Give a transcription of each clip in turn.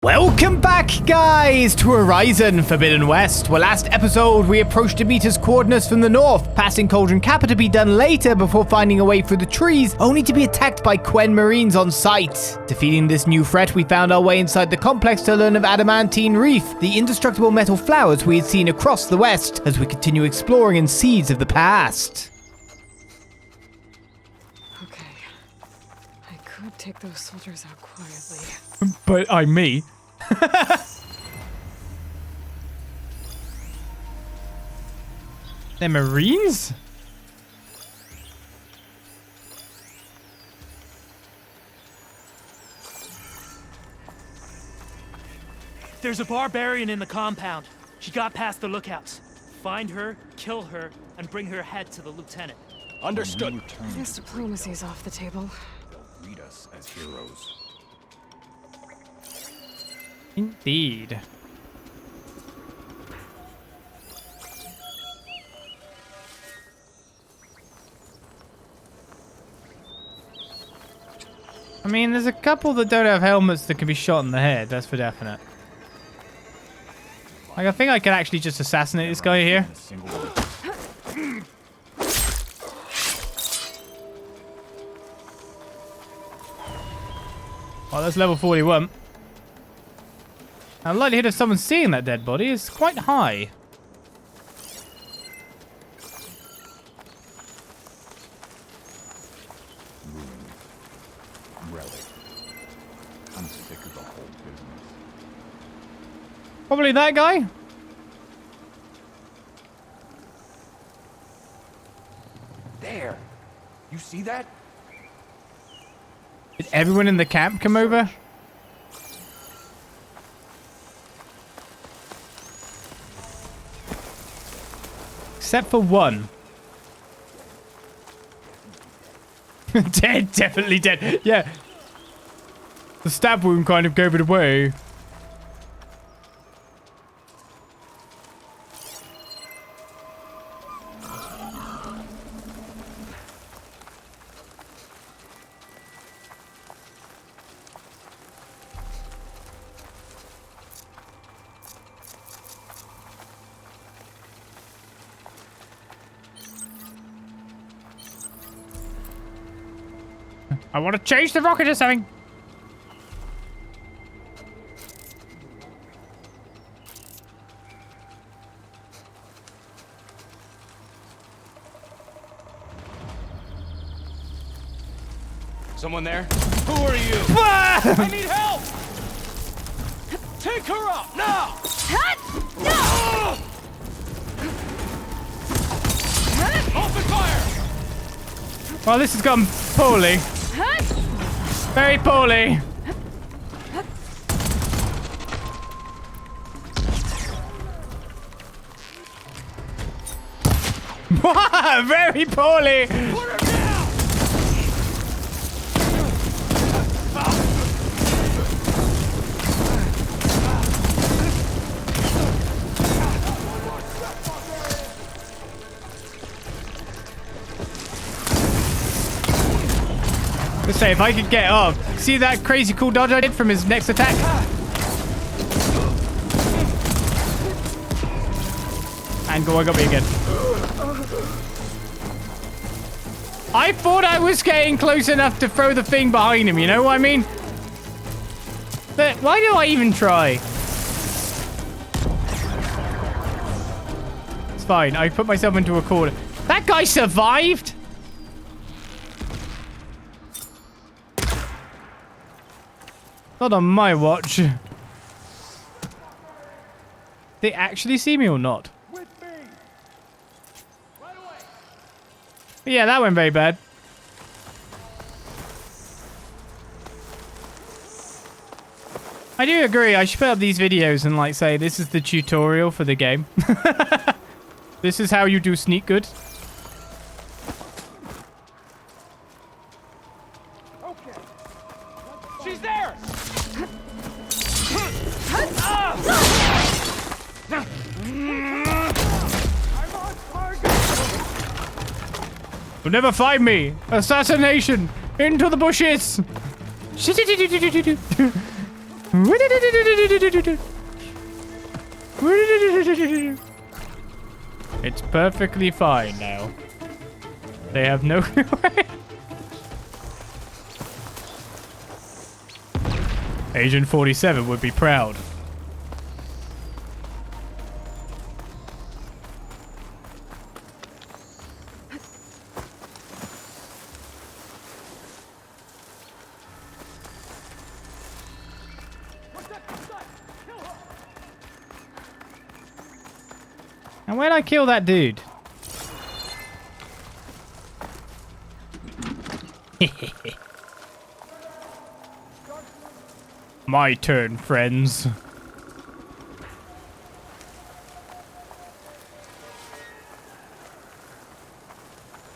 Welcome back, guys, to Horizon Forbidden West, where last episode we approached Demeter's coordinates from the north, passing Cauldron Kappa to be done later before finding a way through the trees, only to be attacked by Quen Marines on sight. Defeating this new threat, we found our way inside the complex to learn of Adamantine Reef, the indestructible metal flowers we had seen across the west, as we continue exploring in seeds of the past. Okay, I could take those soldiers out quietly. But I'm me. They're Marines? There's a barbarian in the compound. She got past the lookouts. Find her, kill her, and bring her head to the lieutenant. Understood. I guess diplomacy's off the table. They'll read us as heroes. Indeed. I mean, there's a couple that don't have helmets that can be shot in the head, that's for definite. Like, I think I can actually just assassinate this guy here. Oh, that's level 41. The likelihood of someone seeing that dead body is quite high. Relic. I'm sick of the whole business. Probably that guy. There. You see that? Did everyone in the camp come over? Except for one. Dead, definitely dead. Yeah. The stab wound kind of gave it away. I want to change the rocket or something. Someone there? Who are you? I need help! Take her up, now! Open fire! Well, this has gone poorly. Very poorly. Very poorly. Put her down! Let's say if I could get off. See that crazy cool dodge I did from his next attack? And go, I got me again. I thought I was getting close enough to throw the thing behind him, you know what I mean? But why do I even try? It's fine, I put myself into a corner. That guy survived? Not on my watch. They actually see me or not? With me. Right away. But yeah, that went very bad. I do agree. I should put up these videos and like say this is the tutorial for the game. This is how you do sneak good. Okay. She's there! I'm on target. You'll never find me. Assassination into the bushes. It's perfectly fine now. They have no... Agent 47 would be proud. And where'd I kill that dude? My turn, friends.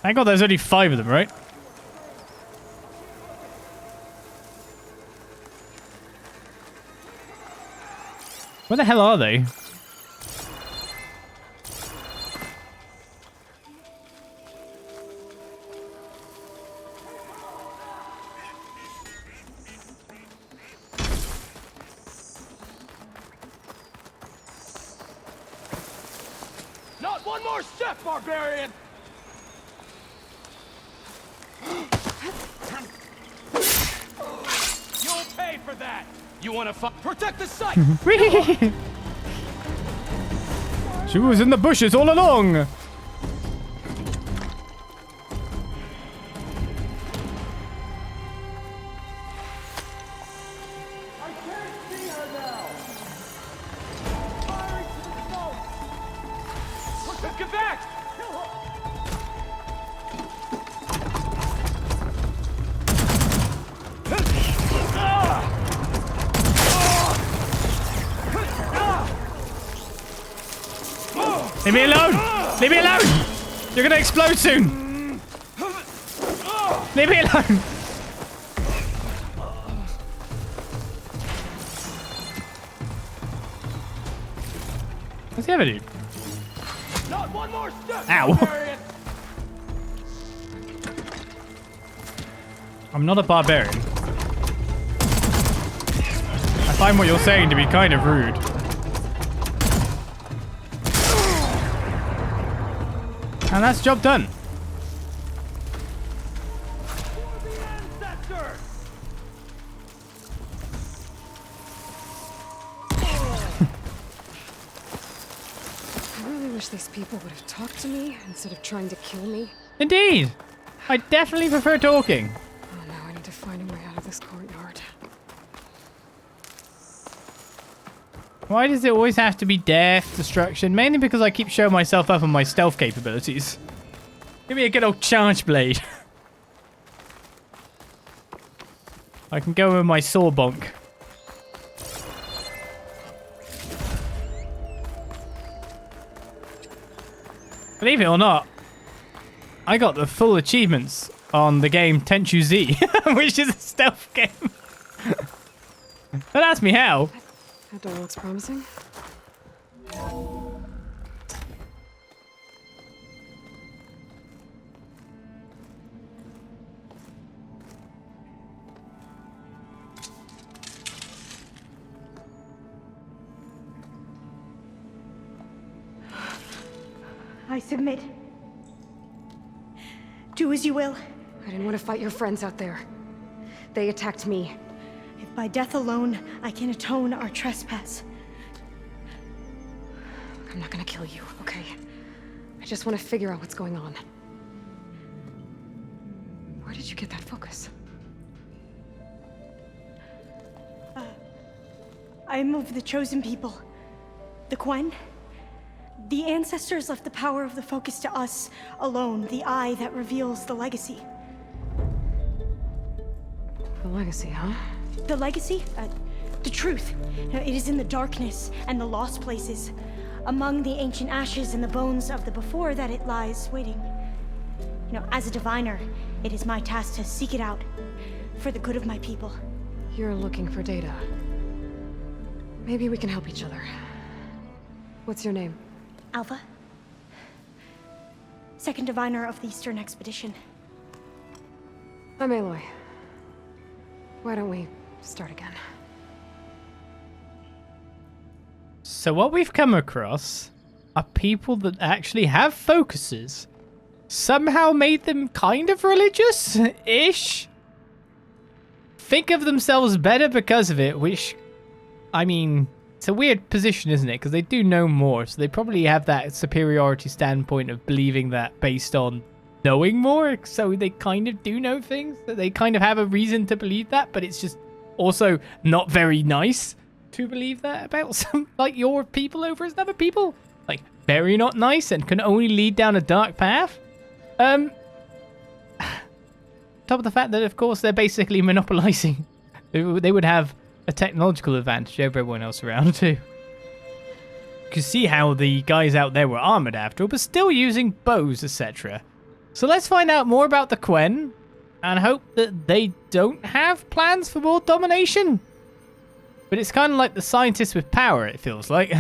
Thank God there's only 5 of them, right? Where the hell are they? Not one more step, barbarian! You'll pay for that! You wanna protect the site! She was in the bushes all along! Get back! Leave me alone! Leave me alone! You're gonna explode soon! Leave me alone! What's the other dude? Not one more step, Ow. barbarian! I'm not a barbarian. I find what you're saying to be kind of rude. And that's job done. I really wish these people would have talked to me instead of trying to kill me. Indeed. I definitely prefer talking. Oh, now I need to find a way out of this courtyard. Why does it always have to be death, destruction? Mainly because I keep showing myself up on my stealth capabilities. Give me a good old charge blade. I can go with my saw bonk. Believe it or not, I got the full achievements on the game Tenchu Z, which is a stealth game. Don't ask me how. That door looks promising. I submit. Do as you will. I didn't want to fight your friends out there. They attacked me. If by death alone I can atone our trespass. I'm not gonna kill you, okay? I just want to figure out what's going on. Where did you get that focus? I am of the chosen people. The Quen. The ancestors left the power of the focus to us alone, the eye that reveals the legacy. The legacy, huh? The legacy? The truth. It is in the darkness and the lost places. Among the ancient ashes and the bones of the before that it lies waiting. As a diviner, it is my task to seek it out for the good of my people. You're looking for data. Maybe we can help each other. What's your name? Alva. Second diviner of the Eastern Expedition. I'm Aloy. Why don't we start again? So what we've come across are people that actually have focuses. Somehow made them kind of religious-ish. Think of themselves better because of it, which, I mean, it's a weird position, isn't it? Because they do know more, so they probably have that superiority standpoint of believing that based on knowing more, so they kind of do know things, that they kind of have a reason to believe that, but it's just also not very nice to believe that about some, like, your people over as other people. Like, very not nice and can only lead down a dark path. Top of the fact that, of course, they're basically monopolizing. They would have a technological advantage over everyone else around, too. You can see how the guys out there were armored after all, but still using bows, etc. So let's find out more about the Quen and hope that they don't have plans for world domination. But it's kind of like the scientists with power, it feels like.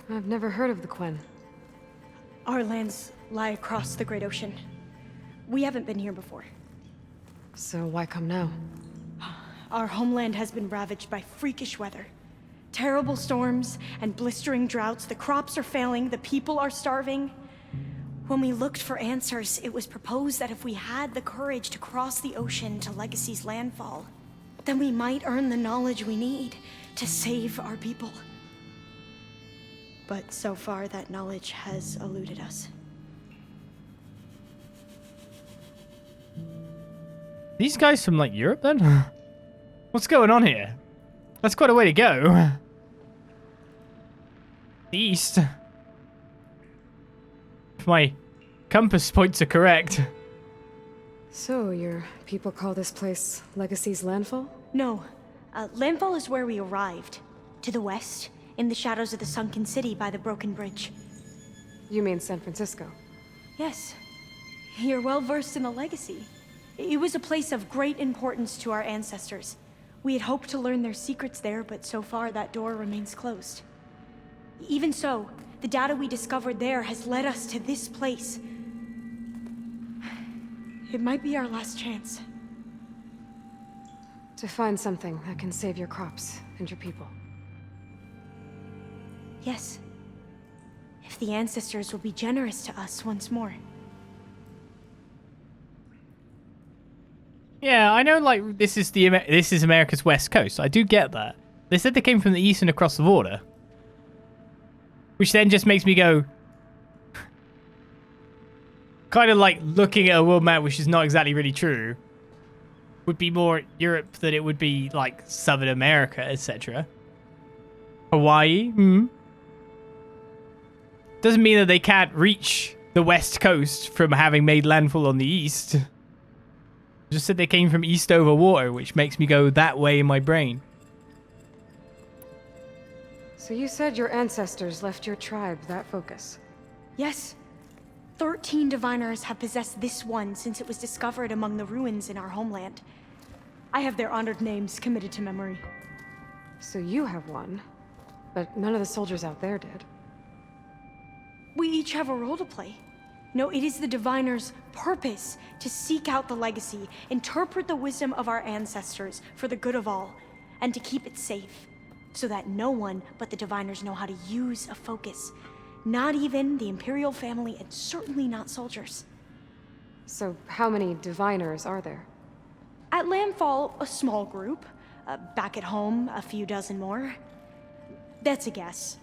I've never heard of the Quen. Our lands lie across the Great Ocean. We haven't been here before. So why come now? Our homeland has been ravaged by freakish weather. Terrible storms and blistering droughts. The crops are failing, the people are starving. When we looked for answers, it was proposed that if we had the courage to cross the ocean to Legacy's landfall, then we might earn the knowledge we need to save our people. But so far, that knowledge has eluded us. These guys from, like, Europe, then? What's going on here? That's quite a way to go. East. If my compass points are correct. So, your people call this place Legacy's landfall? No. Landfall is where we arrived. To the west, in the shadows of the sunken city by the broken bridge. You mean San Francisco? Yes. You're well versed in the Legacy. It was a place of great importance to our ancestors. We had hoped to learn their secrets there, but so far that door remains closed. Even so, the data we discovered there has led us to this place. It might be our last chance. To find something that can save your crops and your people. Yes. If the ancestors will be generous to us once more. Yeah, I know, like, this is America's West Coast. I do get that. They said they came from the east and across the border. Which then just makes me go... kind of like looking at a world map, which is not exactly really true. Would be more Europe than it would be, like, Southern America, etc. Hawaii? Doesn't mean that they can't reach the West Coast from having made landfall on the east. Just said they came from east over water, which makes me go that way in my brain. So you said your ancestors left your tribe that focus? Yes. 13 diviners have possessed this one since it was discovered among the ruins in our homeland. I have their honored names committed to memory. So you have one, but none of the soldiers out there did. We each have a role to play. No, it is the diviner's purpose to seek out the legacy, interpret the wisdom of our ancestors for the good of all, and to keep it safe, so that no one but the diviners know how to use a focus. Not even the Imperial family, and certainly not soldiers. So how many diviners are there? At landfall, a small group. Back at home, a few dozen more. That's a guess.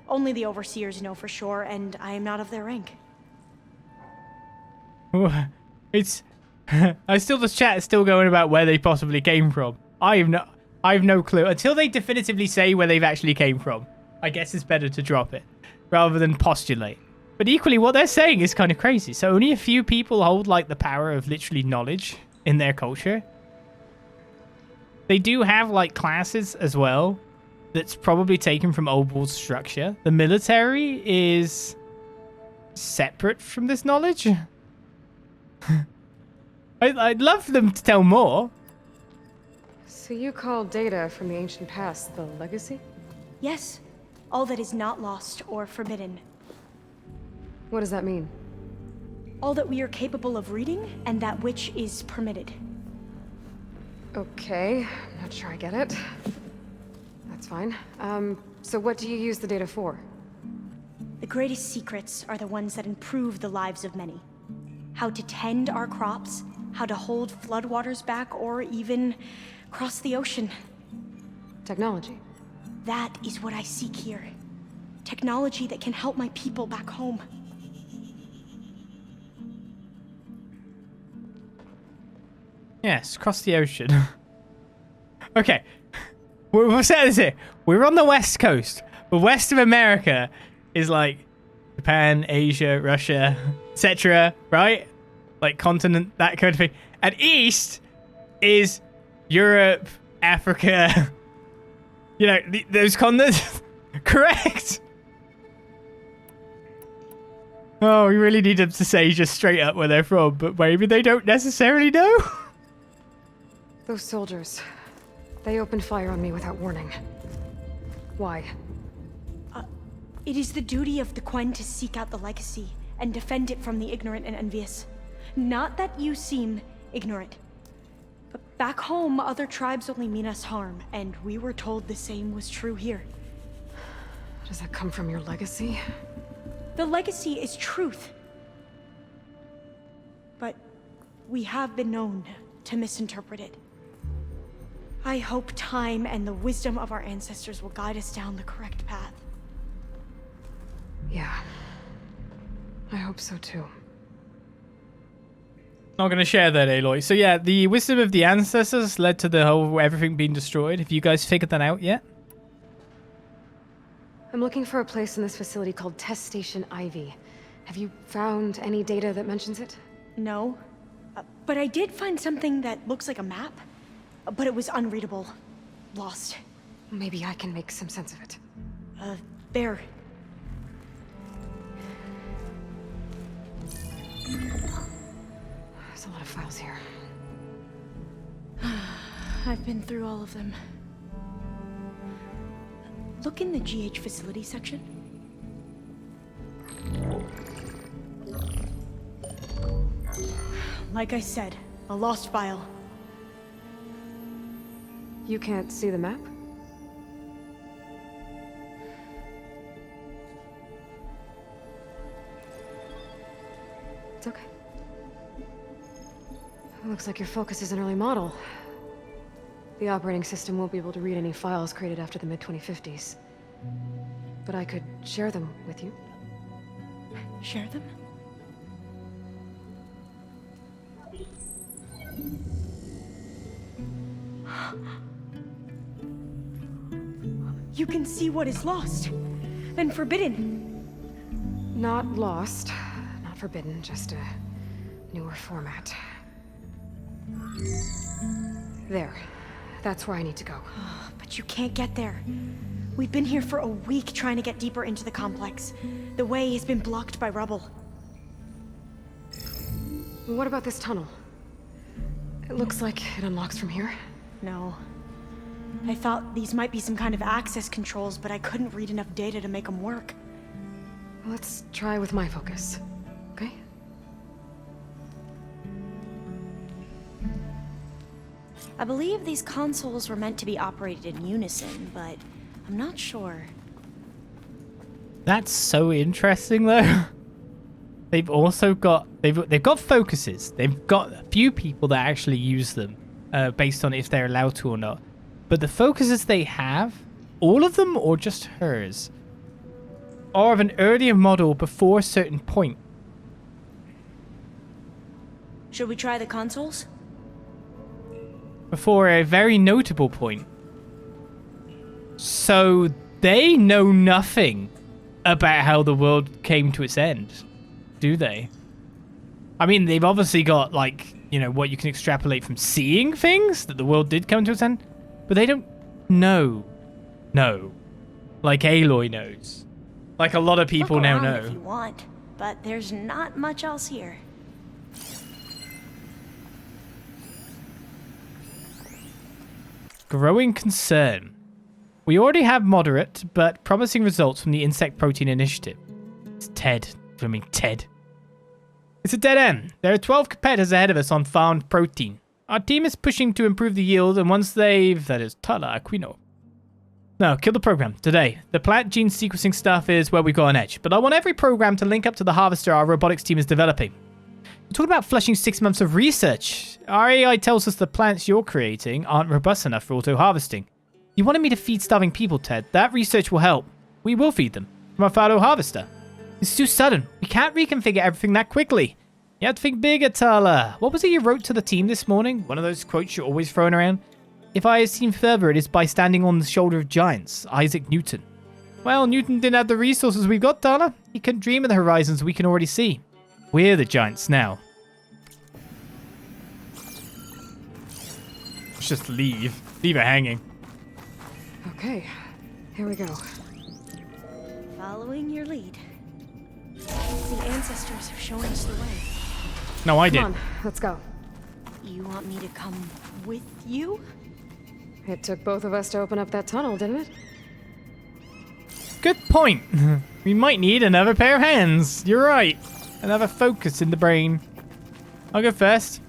Only the overseers know for sure, and I am not of their rank. It's... the chat is still going about where they possibly came from. I have no clue. Until they definitively say where they've actually came from, I guess it's better to drop it, rather than postulate. But equally, what they're saying is kind of crazy. So only a few people hold, like, the power of literally knowledge in their culture. They do have, like, classes as well that's probably taken from old world structure. The military is separate from this knowledge. I'd love for them to tell more. So you call data from the ancient past the legacy? Yes. All that is not lost or forbidden. What does that mean? All that we are capable of reading, and that which is permitted. Okay, not sure I get it. fine. So what do you use the data for? The greatest secrets are the ones that improve the lives of many. How to tend our crops, how to hold floodwaters back, or even cross the ocean. Technology. That is what I seek here. Technology that can help my people back home. Yes, cross the ocean. Okay. We'll set this here. We're on the west coast. The west of America is like Japan, Asia, Russia, etc. Right? Like continent, that kind of thing. And east is Europe, Africa. You know, those continents. Correct. Oh, we really need them to say just straight up where they're from, but maybe they don't necessarily know. Those soldiers. They opened fire on me without warning. Why? It is the duty of the Quen to seek out the legacy and defend it from the ignorant and envious. Not that you seem ignorant. But back home, other tribes only mean us harm, and we were told the same was true here. Does that come from your legacy? The legacy is truth. But we have been known to misinterpret it. I hope time and the wisdom of our ancestors will guide us down the correct path. Yeah. I hope so too. Not going to share that, Aloy. So yeah, the wisdom of the ancestors led to the whole everything being destroyed. Have you guys figured that out yet? I'm looking for a place in this facility called Test Station Ivy. Have you found any data that mentions it? No. But I did find something that looks like a map. But it was unreadable. Lost. Maybe I can make some sense of it. There. There's a lot of files here. I've been through all of them. Look in the GH facility section. Like I said, a lost file. You can't see the map? It's okay. It looks like your focus is an early model. The operating system won't be able to read any files created after the mid-2050s. But I could share them with you. Share them? You can see what is lost and forbidden. Not lost, not forbidden, just a newer format. There. That's where I need to go. But you can't get there. We've been here for a week trying to get deeper into the complex. The way has been blocked by rubble. What about this tunnel? It looks like it unlocks from here. No. I thought these might be some kind of access controls, but I couldn't read enough data to make them work. Let's try with my focus, okay? I believe these consoles were meant to be operated in unison, but I'm not sure. That's so interesting, though. They've also got they've got focuses. They've got a few people that actually use them, based on if they're allowed to or not. But the focuses they have, all of them or just hers, are of an earlier model before a certain point. Should we try the consoles? Before a very notable point. So they know nothing about how the world came to its end, do they? I mean, they've obviously got, like, you know, what you can extrapolate from seeing things, that the world did come to its end, but they don't know. No. Like Aloy knows. Like a lot of people Look now around know. if you want, but there's not much else here. Growing concern. We already have moderate but promising results from the Insect Protein Initiative. It's Ted. I mean, Ted. It's a dead end. There are 12 competitors ahead of us on farmed protein. Our team is pushing to improve the yield, and once they've... That is Tala Aquino. No, kill the program. Today. The plant gene sequencing stuff is where we got an edge, but I want every program to link up to the harvester our robotics team is developing. You're talking about flushing 6 months of research. Our AI tells us the plants you're creating aren't robust enough for auto-harvesting. You wanted me to feed starving people, Ted. That research will help. We will feed them. From our auto-harvester. It's too sudden. We can't reconfigure everything that quickly. You have to think bigger, Tala. What was it you wrote to the team this morning? One of those quotes you're always throwing around? If I have seen further, it is by standing on the shoulder of giants. Isaac Newton. Well, Newton didn't have the resources we've got, Tala. He couldn't dream of the horizons we can already see. We're the giants now. Let's just leave. Leave her hanging. Okay, here we go. Following your lead. The ancestors have shown us the way. No, I did. Come on, let's go. You want me to come with you? It took both of us to open up that tunnel, didn't it? Good point. We might need another pair of hands. You're right. Another focus in the brain. I'll go first.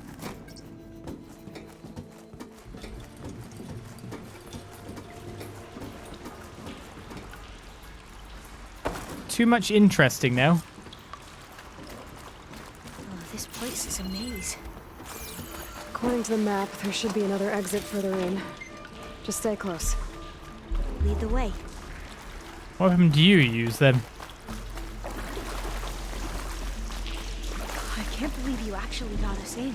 Too much interesting now. Oh, this place is a maze. According to the map, there should be another exit further in. Just stay close. Lead the way. What weapon do you use then? I can't believe you actually got us in.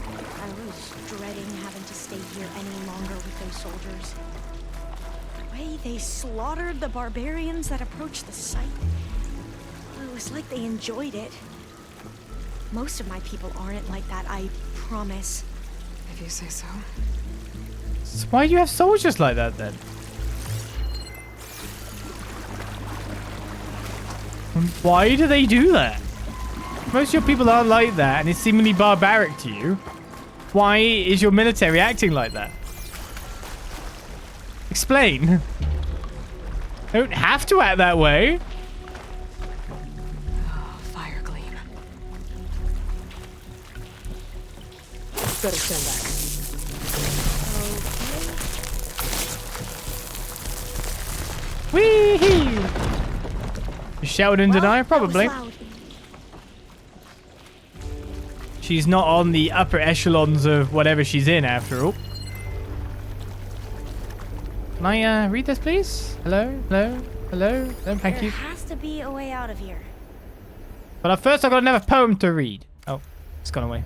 I was dreading having to stay here any longer with those soldiers. The way they slaughtered the barbarians that approached the site. It was like they enjoyed it. Most of my people aren't like that, I promise. If you say so. So why do you have soldiers like that then? And why do they do that? Most of your people aren't like that and it's seemingly barbaric to you. Why is your military acting like that? Explain. Don't have to act that way. Oh, fire gleam. Better stand back. Wee-hee! You shouted and deny? Probably. She's not on the upper echelons of whatever she's in, after all. Can I read this, please? Hello? Hello? Hello? No, thank you. There has to be a way out of here. But first I've got another poem to read. Oh, it's gone away.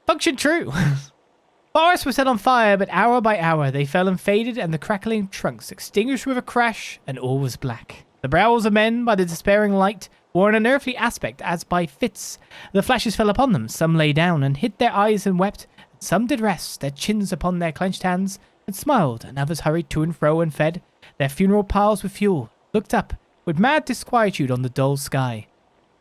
Function true. Forests were set on fire, but hour by hour they fell and faded, and the crackling trunks extinguished with a crash, and all was black. The brows of men, by the despairing light, wore an unearthly aspect as by fits. The flashes fell upon them, some lay down and hid their eyes and wept, and some did rest, their chins upon their clenched hands, and smiled, and others hurried to and fro and fed their funeral piles with fuel, looked up with mad disquietude on the dull sky,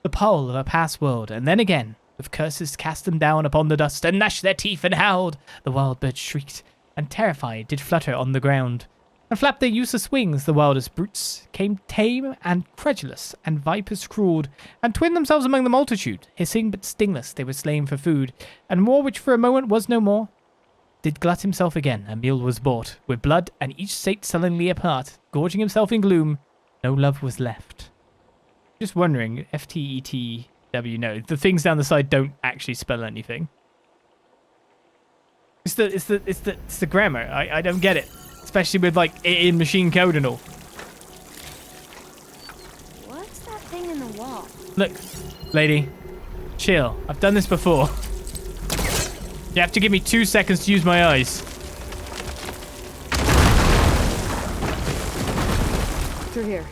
the pole of a past world, and then again, with curses cast them down upon the dust, and gnashed their teeth and howled. The wild birds shrieked, and terrified did flutter on the ground, and flapped their useless wings. The wildest brutes came tame and credulous, and vipers crawled, and twinned themselves among the multitude, hissing but stingless. They were slain for food, and war which for a moment was no more did glut himself again. A meal was bought with blood, and each sate sullenly apart, gorging himself in gloom. No love was left. Just wondering, FTET. No, the things down the side don't actually spell anything. It's the grammar. I don't get it, especially with like it in machine code and all. What's that thing in the wall? Look, lady, chill. I've done this before. You have to give me 2 seconds to use my eyes. Through here.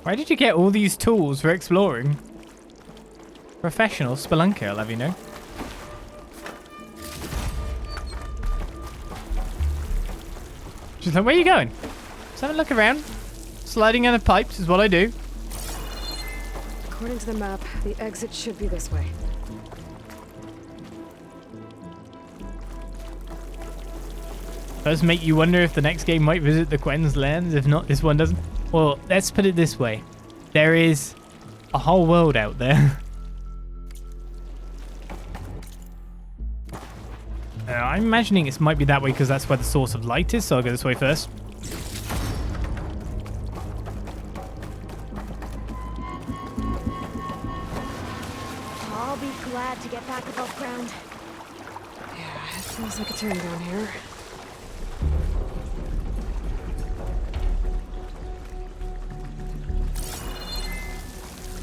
Why did you get all these tools for exploring? Professional spelunker, I'll have you know. She's like, where are you going? Just have a look around. Sliding out of pipes is what I do. According to the map, the exit should be this way. Does make you wonder if the next game might visit the Quen's lands. If not, this one doesn't. Well, let's put it this way. There is a whole world out there. I'm imagining it might be that way because that's where the source of light is, so I'll go this way first. I'll be glad to get back above ground. Yeah, it feels like a turn down here.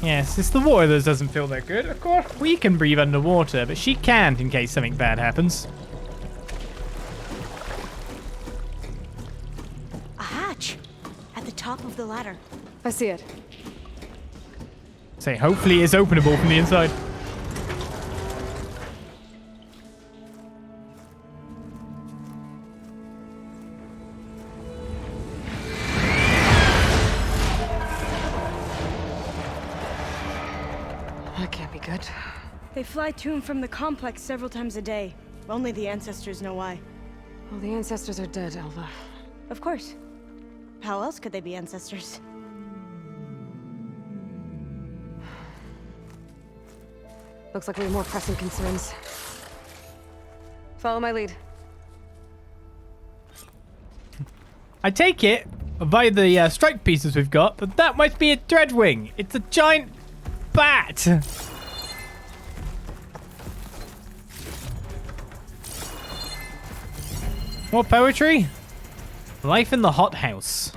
Yes, it's the water that doesn't feel that good. Of course, we can breathe underwater, but she can't in case something bad happens. A hatch at the top of the ladder. I see it. Say, hopefully it's openable from the inside. That can't be good. They fly to and from the complex several times a day. Only the ancestors know why. Well, the ancestors are dead, Alva. Of course. How else could they be ancestors? Looks like we have more pressing concerns. Follow my lead. I take it, by the strike pieces we've got, that that might be a dreadwing. It's a giant bat. More poetry? Life in the hothouse.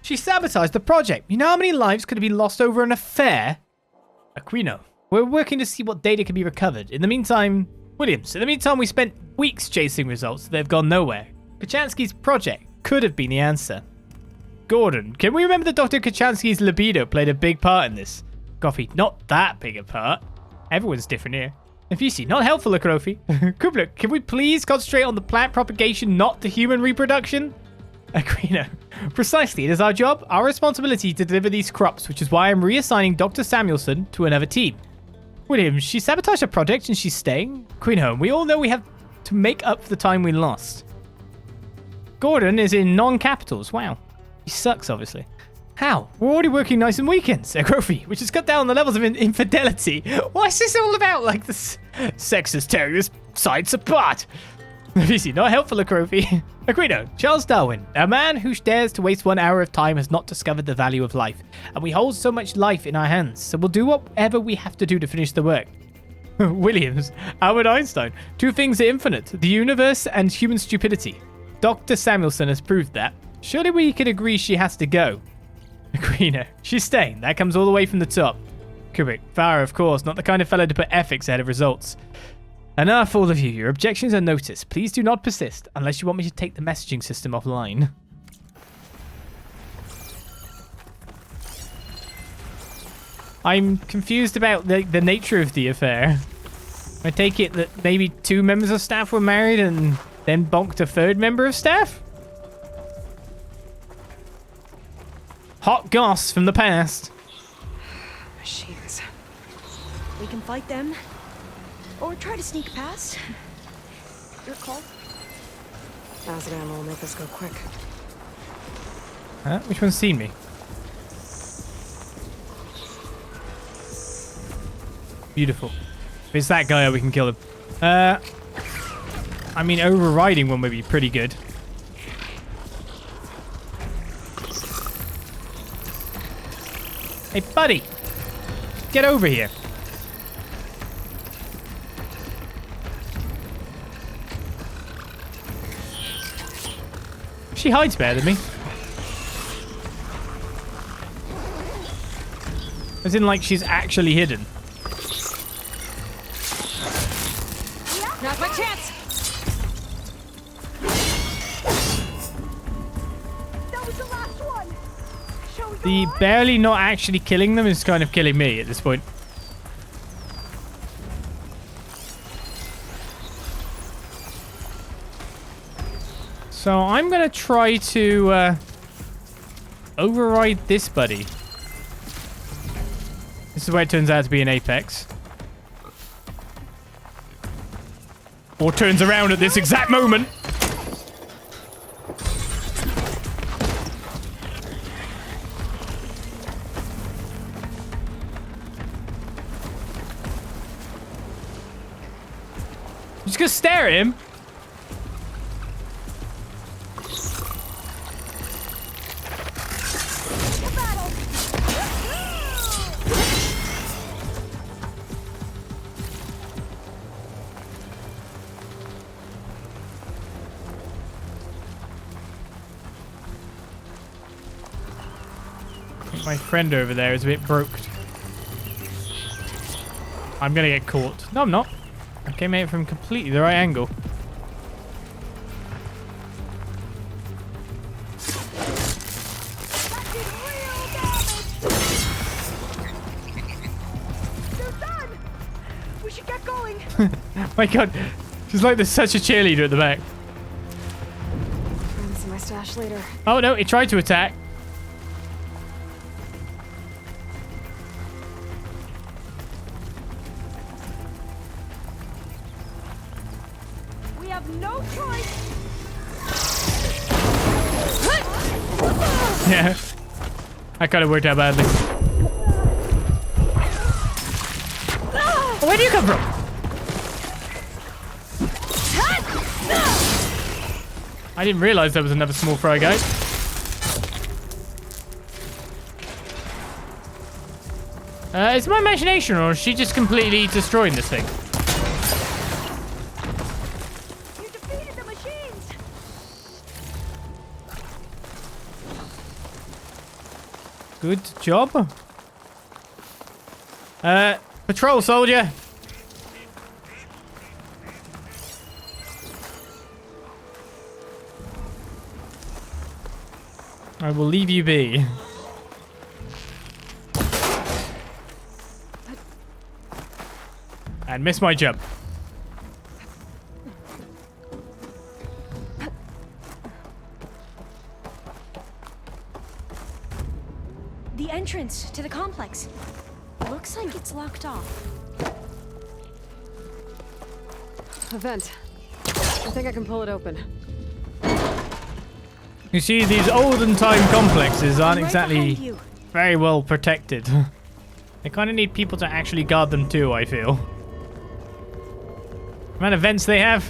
She sabotaged the project. You know how many lives could have been lost over an affair? Aquino. We're working to see what data can be recovered. In the meantime, Williams, we spent weeks chasing results that have gone nowhere. Kachansky's project could have been the answer. Gordon, can we remember that Dr. Kachansky's libido played a big part in this? Coffee, not that big a part. Everyone's different here. Nafisi, not helpful, Akrofi. Kubla, can we please concentrate on the plant propagation, not the human reproduction? Aquino, precisely, it is our job, our responsibility to deliver these crops, which is why I'm reassigning Dr. Samuelson to another team. William, she sabotaged a project and she's staying. Queen Home, we all know we have to make up for the time we lost. Gordon is in non-capitals. Wow. He sucks, obviously. How? We're already working nights and weekends. Grofi, which has cut down the levels of infidelity. Why is this all about, like, this sexist tearing this sides apart? Obviously, not helpful, Grofi. Aquino, Charles Darwin, a man who dares to waste 1 hour of time has not discovered the value of life. And we hold so much life in our hands, so we'll do whatever we have to do to finish the work. Williams, Albert Einstein, two things are infinite, the universe and human stupidity. Dr. Samuelson has proved that. Surely we could agree she has to go. Aquino, she's staying. That comes all the way from the top. Kubrick, Farah, of course, not the kind of fellow to put ethics ahead of results. Enough, all of you. Your objections are noticed. Please do not persist unless you want me to take the messaging system offline. I'm confused about the nature of the affair. I take it that maybe 2 members of staff were married and then bonked a 3rd member of staff? Hot goss from the past. Machines. We can fight them, or try to sneak past. Your call. Acid ammo will make this go quick. Huh? Which one's seen me? Beautiful. If it's that guy, we can kill him. I mean, overriding one would be pretty good. Hey, buddy! Get over here. She hides better than me. As in, like, she's actually hidden. Now's my chance! That was the last one. The barely not actually killing them is kind of killing me at this point. So I'm going to try to override this buddy. This is where it turns out to be an apex. Or turns around at this exact moment. I'm just going to stare at him. My friend over there is a bit broke. I'm gonna get caught. No, I'm not. I came at it from completely the right angle. We should get going. My god, she's like there's such a cheerleader at the back. I'm gonna see my stash later. Oh no, it tried to attack. We have no choice. Yeah. That kind of worked out badly. Where do you come from? I didn't realize there was another small fry guy. Is it my imagination or is she just completely destroying this thing? You defeated the machines. Good job. Patrol soldier. I will leave you be. And miss my jump. The entrance to the complex. Looks like it's locked off. A vent. I think I can pull it open. You see, these olden time complexes aren't Right exactly behind you. very well protected. They kind of need people to actually guard them too, I feel. The amount of vents they have.